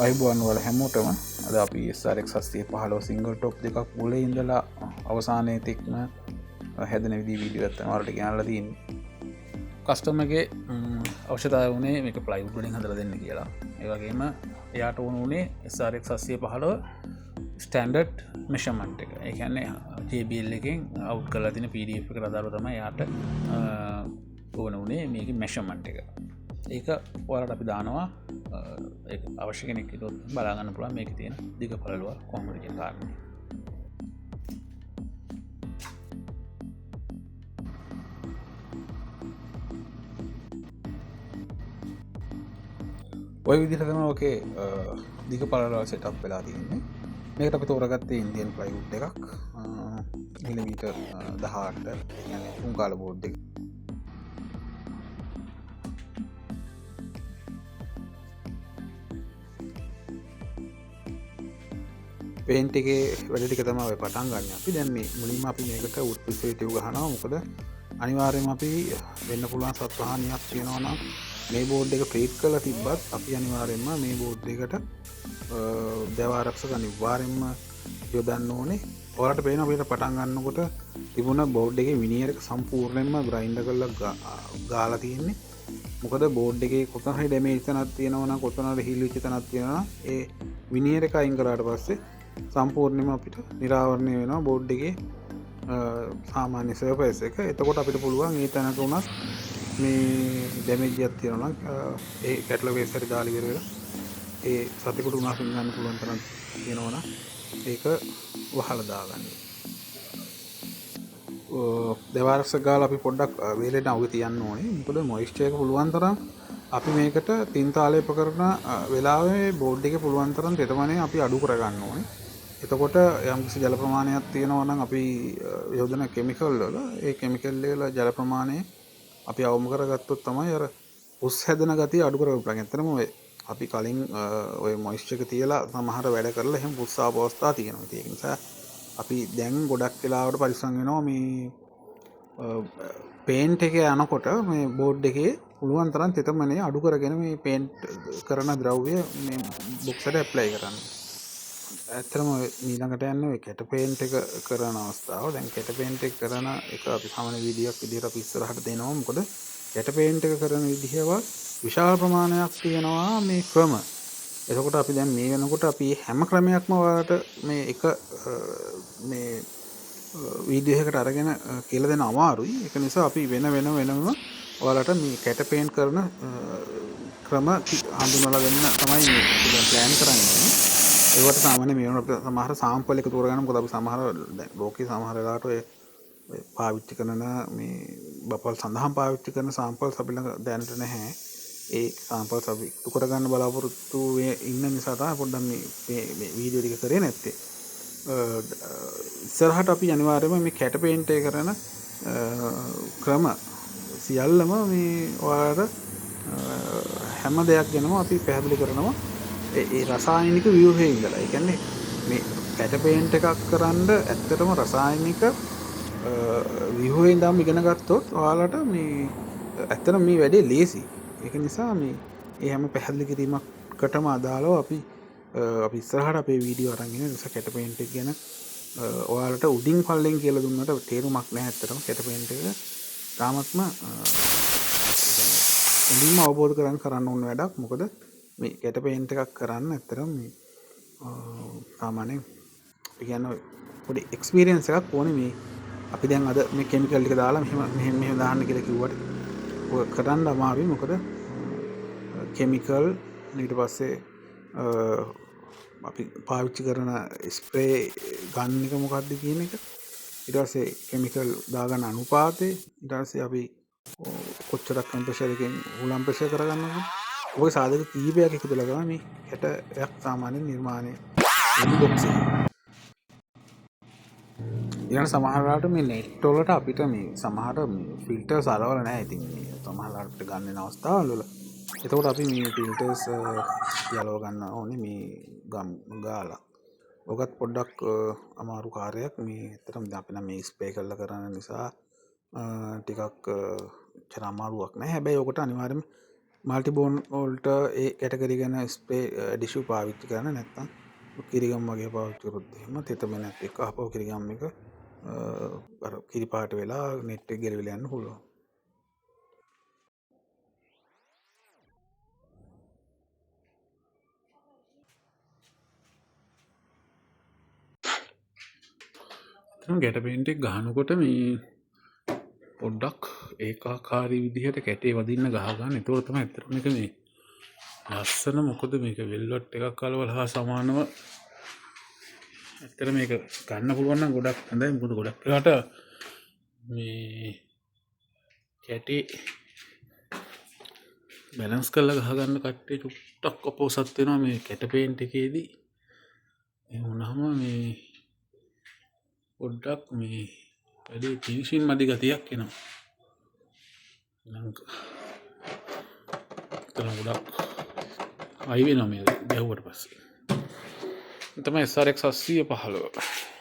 අයිබුවන් වල හැමෝටම අද අපි SRX 715 සිංගල් ටොප් දෙකක් මුලේ ඉඳලා අවසානයේ තික්ම හැදෙන විදිහේ වීඩියෝ එකක් තමයි ඔයාලට ගෙනල්ලා තියෙන්නේ. කස්ටමර්ගේ අවශ්‍යතාවය වුණේ මේක ප්ලයිවුඩ් වලින් හදලා දෙන්න කියලා. ඒ වගේම එයාට ඕන උනේ SRX 715 ස්ටෑන්ඩඩ් මෙෂර්මන්ට් එක. ඒ කියන්නේ JBL එකෙන් අවුට් කරලා තියෙන PDF එකට අදාළව තමයි එයාට ඕන උනේ මේකේ මෙෂර්මන්ට් එක. ඒක ඔයාලට අපි දානවා අවශ්‍ය කෙනෙක් හිටියොත් බලාගන්න පුළුවන් මේකේ තියෙන දිග පළලව කොහොමද කියන කාරණේ. ඔය විදිහට තමයි ඔකේ දිග පළලව සෙටප් වෙලා තියෙන්නේ. මේකට අපි තෝරගත්තේ ඉන්දියන් ප්ලයිවුඩ් එකක් මිලිමීටර් 18 කියන්නේ උංගාල බෝඩ් එක. පේන්ට් එකේ වැඩ ටික තමයි ඔය පටන් ගන්න. අපි දැන් මේ මුලින්ම අපි මේකට වුඩ් ප්‍රිසර්වේටිව් ගහනවා. මොකද අනිවාර්යයෙන්ම අපි වෙන්න පුළුවන් සත්හානියක් තියෙනවා නම් මේ බෝඩ් එක ප්‍රීට් කරලා තිබ්බත් අපි අනිවාර්යයෙන්ම මේ බෝඩ් එකට දැව ආරක්ෂක අනිවාර්යයෙන්ම යොදන්න ඕනේ. ඔයාලට පේනවා අපිට පටන් ගන්නකොට තිබුණ බෝඩ් එකේ විනියර් එක සම්පූර්ණයෙන්ම ග්‍රයින්ඩර් කරලා ගාලා තියෙන්නේ. මොකද බෝඩ් එකේ කොතන හරි ඩැමේජ් තැනක් තියෙනවා නම් කොතන හරි හිල් වෙච්ච තැනක් තියෙනවා නම් ඒ විනියර් එක අයින් කරාට පස්සේ සම්පූර්ණයෙන්ම අපිට නිරාවරණය වෙනවා බෝඩ් එකේ සාමාන්‍ය සර්ෆස් එක. එතකොට අපිට පුළුවන් ඒ තැනක උනත් මේ ඩැමේජ් එකක් තියෙනවා නම් ඒ කැටලොග් එක හරි දාලා ඉවර වෙලා ඒ සතෙකුට උනත් ගන්න පුළුවන් තරම් තියෙනවා නම් ඒක වහලා දාගන්න. දෙවාරක්ෂක ගාලා අපි පොඩ්ඩක් වේලෙන් අවුව තියන්න ඕනේ. මොකද මොයිස්චර් එක පුළුවන් තරම් අපි මේකට තින් තාලේප කරන වෙලාවේ බෝඩ් එකේ පුළුවන් තරම් තෙතමනේ අපි අඩු කරගන්න ඕනේ. එතකොට යම්කිසි ජල ප්‍රමාණයක් තියෙනවා නම් අපි යොදන කෙමිකල් වල ඒ කෙමිකල් වල ජල ප්‍රමාණය අපි අවම කරගත්තොත් තමයි අර උස් හැදෙන ගතිය අඩු කරගන්න පුළුවන්. ඇත්තටම ඔය අපි කලින් ඔය මොයිස්චර් එක තියලා සමහර වැඩ කරලා එහෙම පුස් ආපු අවස්ථා තියෙනවා. ඒක නිසා අපි දැන් ගොඩක් වෙලාවට පරිස්සම් වෙනවා මේ පේන්ට් එක යනකොට මේ බෝඩ් එකේ පුළුවන් තරම් තෙතමනේ අඩු කරගෙන මේ පේන්ට් කරන ද්‍රව්‍ය මේ බොක්ස් එකට ඇප්ලයි කරන්න. ඇත්තටම ඊළඟට යන්නේ ඔය කැට පේන්ට් එක කරන අවස්ථාව. දැන් කැට පේන්ට් එක කරන එක අපි සාමාන්‍ය වීඩියෝක් විදිහට අපි ඉස්සරහට දෙනවා. මොකද කැට පේන්ට් එක කරන විදිහව විශාල ප්‍රමාණයක් තියෙනවා මේ ක්‍රම. එතකොට අපි දැන් මේ වෙනකොට අපි හැම ක්‍රමයක්ම ඔයාලට මේ එක මේ වීඩියෝ එකකට අරගෙන කියලා දෙන්න අමාරුයි. ඒක නිසා අපි වෙනම ඔයාලට මේ කැට පේන්ට් කරන ක්‍රම හඳුන්වලා දෙන්න තමයි මේ ප්ලෑන් කරන්නේ. ඒකට සාමාන්‍ය මේ වෙනකොට සමහර සාම්පල් එක තෝරගන්න. මොකද අපි සමහර දැන් ලෝකේ සමහර වෙලාවට ඔය පාවිච්චි කරන මේ බපල් සඳහන් පාවිච්චි කරන සාම්පල්ස් අපි ළඟ දැනට නැහැ. ඒ සාම්පල්ස් අපි ඉක්තු කරගන්න බලාපොරොත්තු ඉන්න නිසා තමයි පොඩ්ඩක් මේ වීඩියෝ ටික කරේ නැත්තේ. ඉස්සරහට අපි අනිවාර්යයෙන්ම මේ කැට පේන්ට් එක කරන ක්‍රම සියල්ලම මේ ඔයාලට හැම දෙයක් ගැනම අපි පැහැදිලි කරනවා. ඒ රසායනික ව්‍යුහයේ ඉඳලා. ඒ කියන්නේ මේ කැට පේන්ට් එකක් කරන්න ඇත්තටම රසායනික ව්‍යුහයේ ඉඳන් ඉගෙන ගත්තොත් ඔයාලට මේ ඇත්තටම මේ වැඩේ ලේසි. ඒක නිසා මේ හැම පැහැදිලි කිරීමකටම අදාළව අපි ඉස්සරහට අපේ වීඩියෝ අරන් ඉන්න නිසා කැට පේන්ට් එක ගැන ඔයාලට උඩින් පල්ලෙන් කියලා දුන්නට තේරුමක් නැහැ. ඇත්තටම කැට පේන්ට් එක තාමත්ම උඩින්ම අවබෝධ කරගන්න ඕන වැඩක්. මොකද මේ කැට පේන්ට් එකක් කරන්න ඇත්තටම මේ සාමාන්‍යයෙන් කියන්නේ පොඩි එක්ස්පීරියන්ස් එකක් ඕනේ. මේ අපි දැන් අද මේ කෙමිකල් ටික දාලා මෙහෙම දාන්න කියලා කිව්වට ඔය කරන්න අමාරුයි. මොකද කෙමිකල් ඊට පස්සේ අපි පාවිච්චි කරන ස්ප්‍රේ ගන්න එක මොකක්ද කියන එක, ඊට පස්සේ කෙමිකල් දාගන්න අනුපාතය, ඊට පස්සේ අපි කොච්චරක් ටෙම්පරේචර් එකෙන් උලම් ප්‍රෙෂර් කරගන්නවද, ඔය සාධක කීපයක් එකතුලා තමයි මේ කැටයක් සාමාන්‍යයෙන් නිර්මාණය වෙන්නේ බොක්ස් එකේ. ඊළඟ සමහරවිට මේ නෙට් වලට අපිට මේ සමහර මේ ෆිල්ටර්ස් අරවල නැහැ. ඉතින් මේ සමහරවිට අපිට ගන්න වෙන අවස්ථාවල් වල එතකොට අපි මේ ෆිල්ටර්ස් යලව ගන්න ඕනේ මේ ගම් ගාලා. ඔකත් පොඩ්ඩක් අමාරු කාර්යයක්. මේ ඇත්තටම අපි නම් මේ ස්ප්‍රේ කරලා කරන නිසා ටිකක් චර අමාරුවක් නෑ. හැබැයි ඔකට අනිවාර්යයෙන්ම මල්ටිබෝන් වෝල්ට ඒ කැටගරි ගැන ස්පේ ඩිෂු පාවිච්චි කරන නැත්තම් කිරිගම් වගේ පාවිච්චුරුද්දීම තෙතමන ඇත් එක අපෝ කිරිගම් එක කිරිපාට වෙලා නෙට්ට ගෙරවිලයන්න හුළුව ගැට පෙන්ටෙක් ගහනකොට මේ පොඩ්ඩක් ඒකාකාරී විදිහට කැටේ වදින්න ගහගන්න එතකොට තමයි ඇත්තටම මේක මේ ලස්සන මොකද මේක වෙල්වට් එකක් කලවල හා සමානව ඇත්තට මේක ගන්න පුළුවන් නම් ගොඩක් හොඳයි මොකද ගොඩක් වෙලාවට මේ කැටේ බැලන්ස් කරලා ගහගන්න කට්ටිය චුට්ටක් අපෝසත් වෙනවා මේ කැට පේන්ට් එකේදී එහෙම වුණාම මේ පොඩ්ඩක් මේ වැඩි ෆිනිෂින් මදි ගතියක් එනවා ගොඩක් අයි වෙනවා මේ ගැහුවට පස්සේ තමයි SRX 815